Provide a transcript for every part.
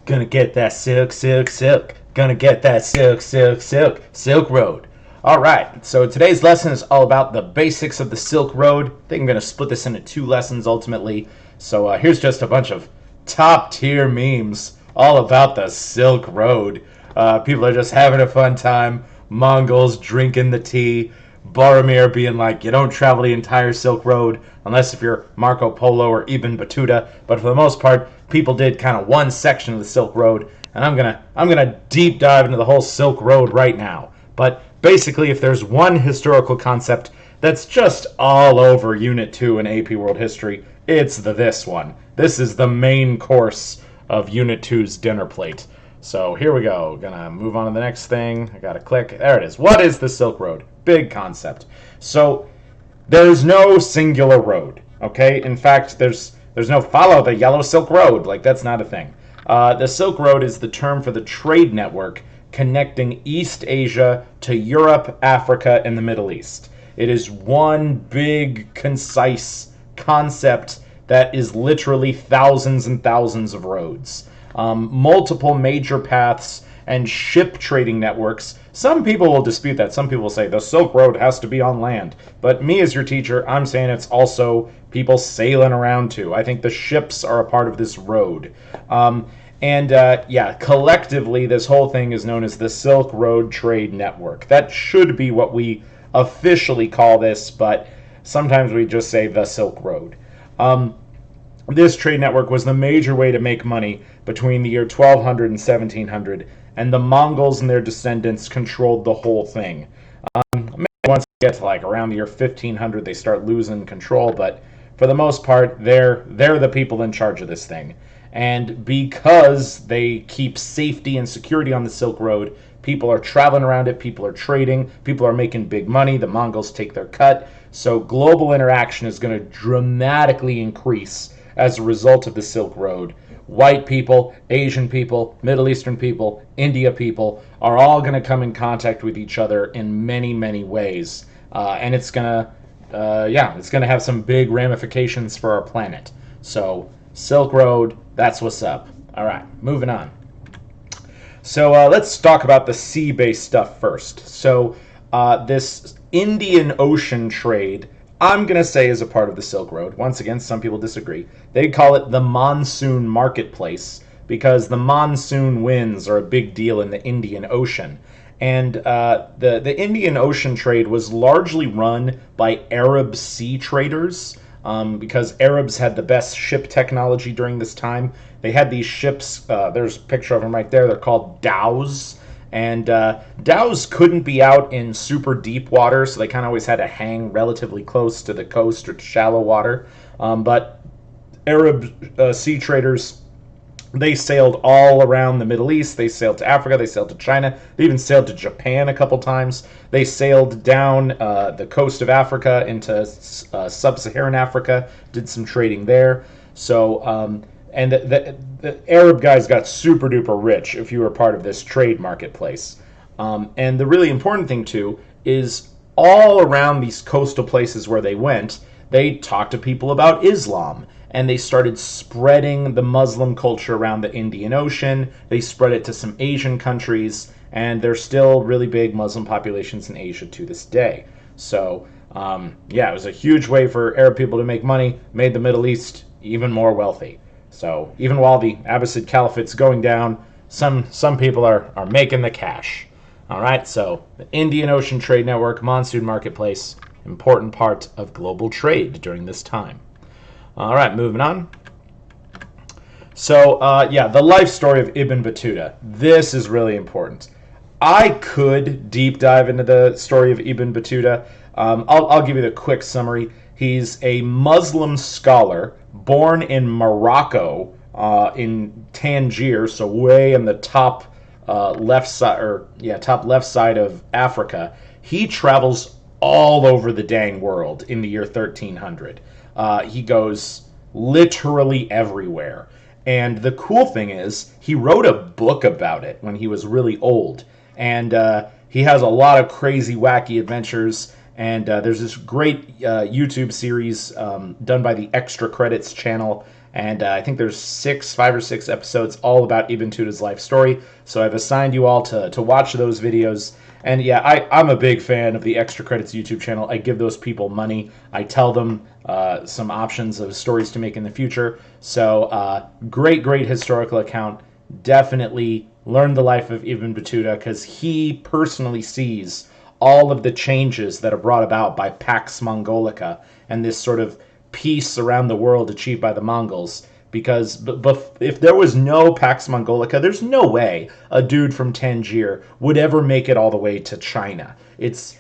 Gonna get that silk, silk, silk. Gonna get that silk, silk, silk. Silk Road. Alright, so today's lesson is all about the basics of the Silk Road. I think I'm gonna split this into two lessons ultimately. So here's just a bunch of top tier memes all about the Silk Road. People are just having a fun time. Mongols drinking the tea. Boromir being like, you don't travel the entire Silk Road unless if you're Marco Polo or Ibn Battuta. But for the most part, people did kind of one section of the Silk Road, and I'm gonna deep dive into the whole Silk Road right now. But basically, if there's one historical concept that's just all over Unit 2 in AP World History, it's this one. This is the main course of Unit 2's dinner plate. So here we go. Gonna move on to the next thing. I gotta click. There it is. What is the Silk Road? Big concept. So there's no singular road. Okay. In fact, there's no follow the yellow Silk Road. Like, that's not a thing. The Silk Road is the term for the trade network connecting East Asia to Europe, Africa, and the Middle East. It is one big, concise concept that is literally thousands and thousands of roads. Multiple major paths and ship trading networks. Some people will dispute that. Some people will say the Silk Road has to be on land. But me as your teacher, I'm saying it's also people sailing around too. I think the ships are a part of this road. Collectively, this whole thing is known as the Silk Road Trade Network. That should be what we officially call this, but sometimes we just say the Silk Road. This trade network was the major way to make money between the year 1200 and 1700, and the Mongols and their descendants controlled the whole thing. Maybe once you get to like around the year 1500, they start losing control, but for the most part, they're the people in charge of this thing. And because they keep safety and security on the Silk Road, people are traveling around it, people are trading, people are making big money, the Mongols take their cut, so global interaction is going to dramatically increase as a result of the Silk Road. White people, Asian people, Middle Eastern people, India people are all going to come in contact with each other in many, many ways. And it's going to have some big ramifications for our planet. So, Silk Road, that's what's up. All right, moving on. So let's talk about the sea-based stuff first. So this Indian Ocean trade, I'm going to say is a part of the Silk Road. Once again, some people disagree. They call it the monsoon marketplace because the monsoon winds are a big deal in the Indian Ocean. And the Indian Ocean trade was largely run by Arab sea traders because Arabs had the best ship technology during this time. They had these ships, there's a picture of them right there, they're called dhows. And dhows couldn't be out in super deep water, so they kind of always had to hang relatively close to the coast or to shallow water. But Arab sea traders, they sailed all around the Middle East. They sailed to Africa, they sailed to China, they even sailed to Japan a couple times. They sailed down the coast of Africa into sub-Saharan Africa, did some trading there. So, and the Arab guys got super duper rich if you were part of this trade marketplace. And the really important thing too is all around these coastal places where they went, they talked to people about Islam. And they started spreading the Muslim culture around the Indian Ocean. They spread it to some Asian countries, and there's still really big Muslim populations in Asia to this day. So, it was a huge way for Arab people to make money, made the Middle East even more wealthy. So, even while the Abbasid Caliphate's going down, some people are making the cash. All right, so the Indian Ocean Trade Network, Monsoon Marketplace, important part of global trade during this time. All right, moving on. So, the life story of Ibn Battuta. This is really important. I could deep dive into the story of Ibn Battuta. I'll give you the quick summary. He's a Muslim scholar born in Morocco, in Tangier, so way in the top left side of Africa. He travels all over the dang world in the year 1300. He goes literally everywhere. And the cool thing is, he wrote a book about it when he was really old. And he has a lot of crazy, wacky adventures. And there's this great YouTube series done by the Extra Credits channel. And I think there's 5 or 6 episodes all about Ibn Tuta's life story. So I've assigned you all to watch those videos. And yeah, I'm a big fan of the Extra Credits YouTube channel. I give those people money. I tell them some options of stories to make in the future. So great historical account. Definitely learn the life of Ibn Battuta, because he personally sees all of the changes that are brought about by Pax Mongolica and this sort of peace around the world achieved by the Mongols. Because if there was no Pax Mongolica, there's no way a dude from Tangier would ever make it all the way to China. It's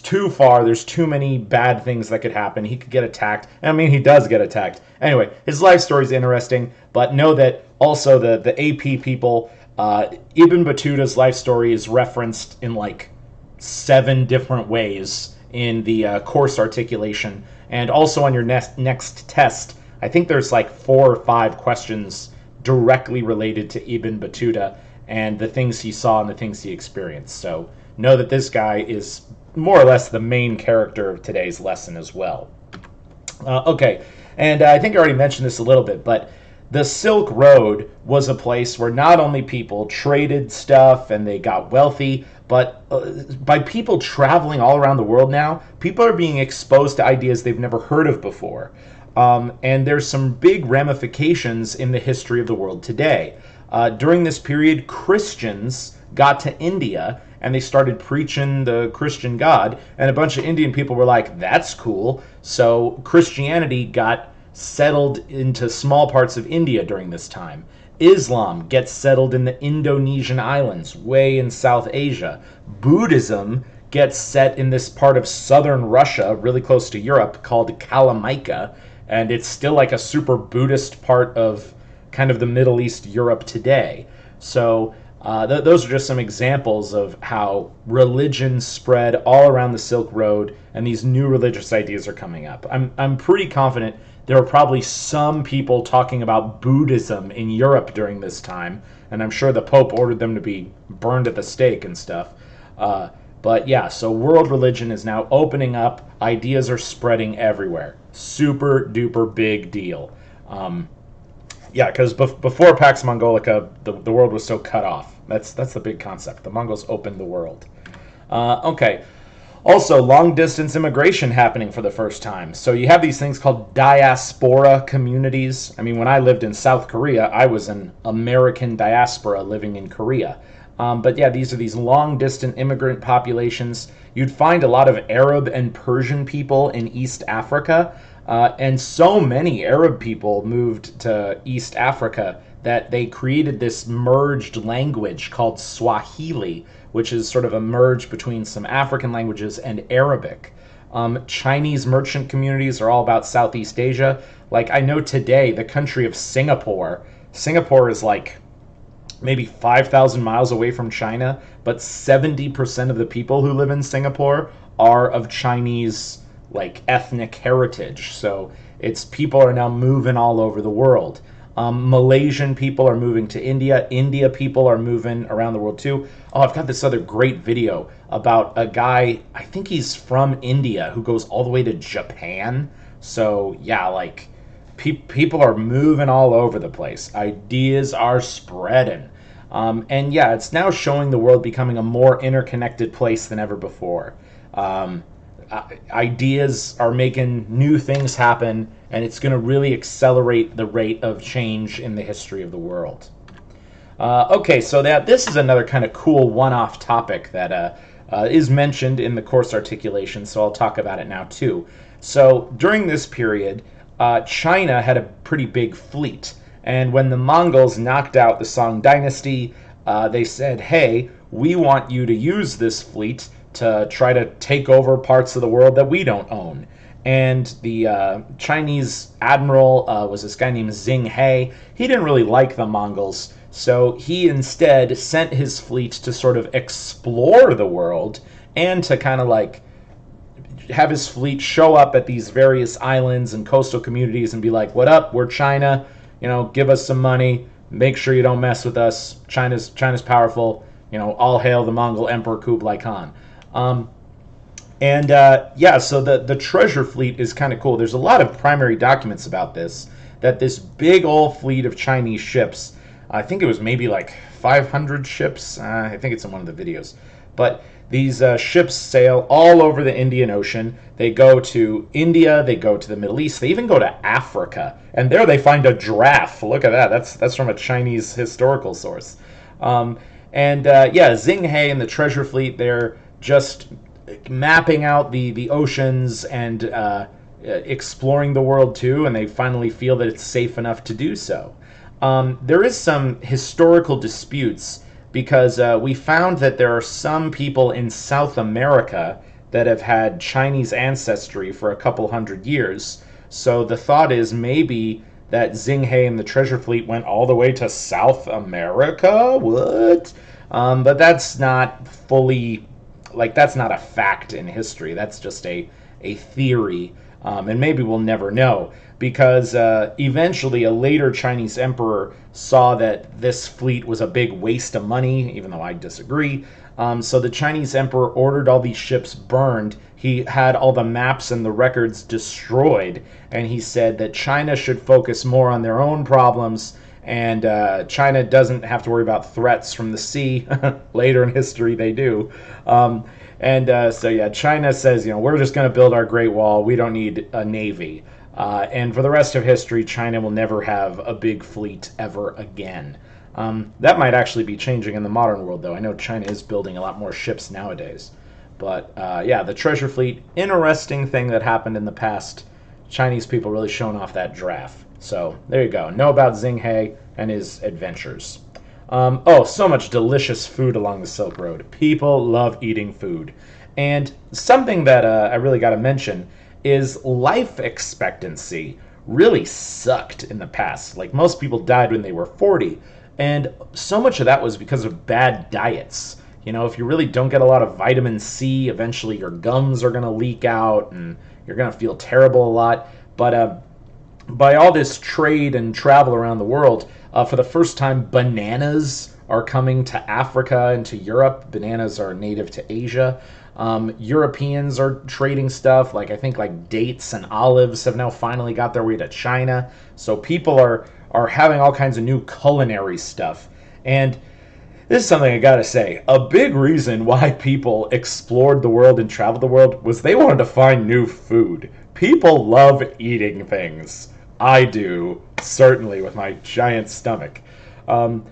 too far. There's too many bad things that could happen. He could get attacked. I mean, he does get attacked. Anyway, his life story is interesting, but know that also the AP people, Ibn Battuta's life story is referenced in like 7 different ways in the course articulation, and also on your next test. I think there's like 4 or 5 questions directly related to Ibn Battuta and the things he saw and the things he experienced. So know that this guy is more or less the main character of today's lesson as well. Okay, and I think I already mentioned this a little bit, but the Silk Road was a place where not only people traded stuff and they got wealthy, but by people traveling all around the world now, people are being exposed to ideas they've never heard of before. And there's some big ramifications in the history of the world today. During this period, Christians got to India and they started preaching the Christian God, and a bunch of Indian people were like, that's cool. So Christianity got settled into small parts of India during this time. Islam gets settled in the Indonesian islands, way in South Asia. Buddhism gets set in this part of southern Russia, really close to Europe, called Kalamaika, and it's still like a super Buddhist part of kind of the Middle East Europe today. So those are just some examples of how religion spread all around the Silk Road, and these new religious ideas are coming up. I'm pretty confident there were probably some people talking about Buddhism in Europe during this time, and I'm sure the Pope ordered them to be burned at the stake and stuff. But yeah, so world religion is now opening up. Ideas are spreading everywhere. Super duper big deal. Yeah, because before Pax Mongolica, the world was so cut off. That's the big concept. The Mongols opened the world. Okay. Also, long-distance immigration happening for the first time. So you have these things called diaspora communities. I mean, when I lived in South Korea, I was an American diaspora living in Korea. But yeah, these are these long-distance immigrant populations. You'd find a lot of Arab and Persian people in East Africa. And so many Arab people moved to East Africa that they created this merged language called Swahili, which is sort of a merge between some African languages and Arabic. Chinese merchant communities are all about Southeast Asia. Like, I know today, the country of Singapore is like maybe 5,000 miles away from China, but 70% of the people who live in Singapore are of Chinese, like, ethnic heritage. So it's people are now moving all over the world. Malaysian people are moving to India. India people are moving around the world too. Oh, I've got this other great video about a guy, I think he's from India, who goes all the way to Japan. So yeah, like people are moving all over the place. Ideas are spreading. And yeah, it's now showing the world becoming a more interconnected place than ever before. Ideas are making new things happen, and it's going to really accelerate the rate of change in the history of the world. Okay, so this is another kind of cool one-off topic that is mentioned in the course articulation, so I'll talk about it now too. So during this period, China had a pretty big fleet, and when the Mongols knocked out the Song dynasty, they said, hey, we want you to use this fleet to try to take over parts of the world that we don't own. And the Chinese admiral was this guy named Xing He. He didn't really like the Mongols, so he instead sent his fleet to sort of explore the world and to kind of like have his fleet show up at these various islands and coastal communities and be like, what up, we're China, give us some money, make sure you don't mess with us, China's powerful, all hail the Mongol Emperor Kublai Khan. So the treasure fleet is kind of cool. There's a lot of primary documents about this. that this big old fleet of Chinese ships, I think it was maybe like 500 ships, I think it's in one of the videos, but these ships sail all over the Indian Ocean. They go to India, they go to the Middle East, they even go to Africa, and there they find a giraffe. Look at that. That's from a Chinese historical source. Xing He and the treasure fleet, they're just mapping out the oceans and exploring the world too, and they finally feel that it's safe enough to do so. There is some historical disputes because we found that there are some people in South America that have had Chinese ancestry for a couple hundred years. So the thought is maybe that Xing He and the treasure fleet went all the way to South America? What? But that's not fully, that's not a fact in history. That's just a theory. And maybe we'll never know, because eventually a later Chinese emperor saw that this fleet was a big waste of money, even though I disagree. So the Chinese emperor ordered all these ships burned. He had all the maps and the records destroyed, and he said that China should focus more on their own problems, and China doesn't have to worry about threats from the sea. Later in history, they do. China says, we're just going to build our Great Wall. We don't need a navy. And for the rest of history, China will never have a big fleet ever again. That might actually be changing in the modern world, though. I know China is building a lot more ships nowadays. But the treasure fleet, interesting thing that happened in the past. Chinese people really showing off that giraffe. So there you go. Know about Xing He and his adventures. So much delicious food along the Silk Road. People love eating food. And something that I really got to mention is life expectancy really sucked in the past. Like, most people died when they were 40. And so much of that was because of bad diets. If you really don't get a lot of vitamin C, eventually your gums are going to leak out and you're going to feel terrible a lot. But by all this trade and travel around the world, for the first time, bananas are coming to Africa and to Europe. Bananas are native to Asia. Europeans are trading stuff, I think dates and olives have now finally got their way to China. So people are having all kinds of new culinary stuff. And this is something I gotta say. A big reason why people explored the world and traveled the world was they wanted to find new food. People love eating things. I do, certainly, with my giant stomach. Bananas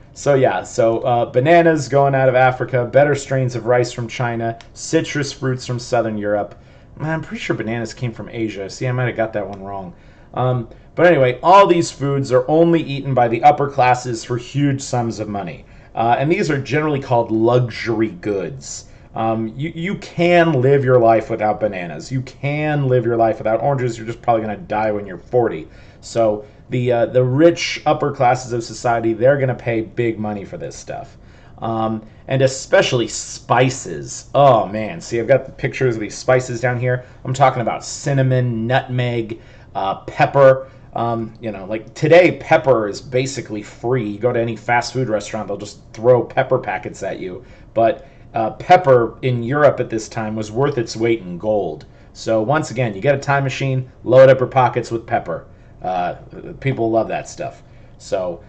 going out of Africa, better strains of rice from China, citrus fruits from Southern Europe. I'm pretty sure bananas came from Asia. See, I might have got that one wrong. But anyway, all these foods are only eaten by the upper classes for huge sums of money. And these are generally called luxury goods. You can live your life without bananas. You can live your life without oranges. You're just probably going to die when you're 40. So the rich upper classes of society, they're going to pay big money for this stuff. And especially spices. Oh, man. See, I've got the pictures of these spices down here. I'm talking about cinnamon, nutmeg, pepper. Today, pepper is basically free. You go to any fast food restaurant, they'll just throw pepper packets at you. But pepper in Europe at this time was worth its weight in gold. So once again, you get a time machine, load up your pockets with pepper. People love that stuff. So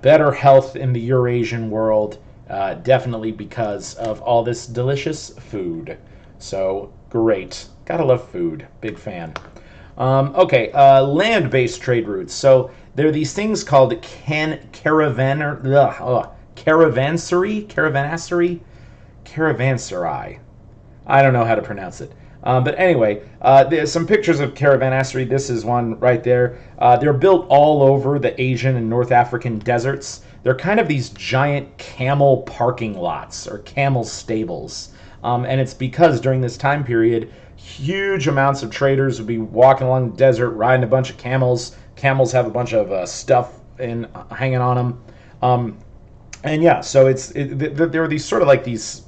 better health in the Eurasian world, definitely because of all this delicious food. So great. Gotta love food. Big fan. Land-based trade routes. So there are these things called caravansary. I don't know how to pronounce it. But anyway, there's some pictures of caravansary. This is one right there. They're built all over the Asian and North African deserts. They're kind of these giant camel parking lots or camel stables. And it's because during this time period, huge amounts of traders would be walking along the desert, riding a bunch of camels. Camels have a bunch of stuff hanging on them. There are these sort of these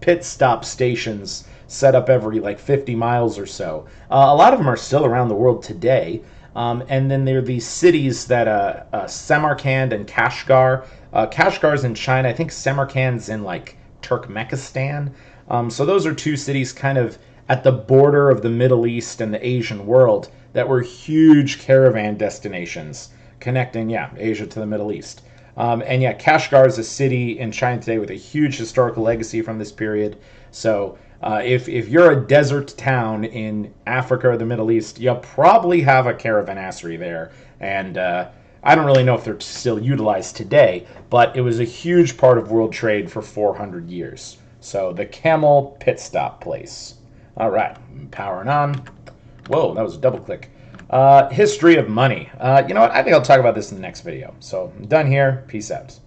pit stop stations set up every 50 miles or so. A lot of them are still around the world today. And then there are these cities that Samarkand and Kashgar. Kashgar's in China. I think Samarkand's in Turkmenistan. So those are two cities kind of at the border of the Middle East and the Asian world that were huge caravan destinations connecting, yeah, Asia to the Middle East. And yeah, Kashgar is a city in China today with a huge historical legacy from this period. So if you're a desert town in Africa or the Middle East, you'll probably have a caravanserai there. And I don't really know if they're still utilized today, but it was a huge part of world trade for 400 years. So the camel pit stop place. All right, powering on. Whoa, that was a double click. History of money. You know what? I think I'll talk about this in the next video. So I'm done here. Peace out.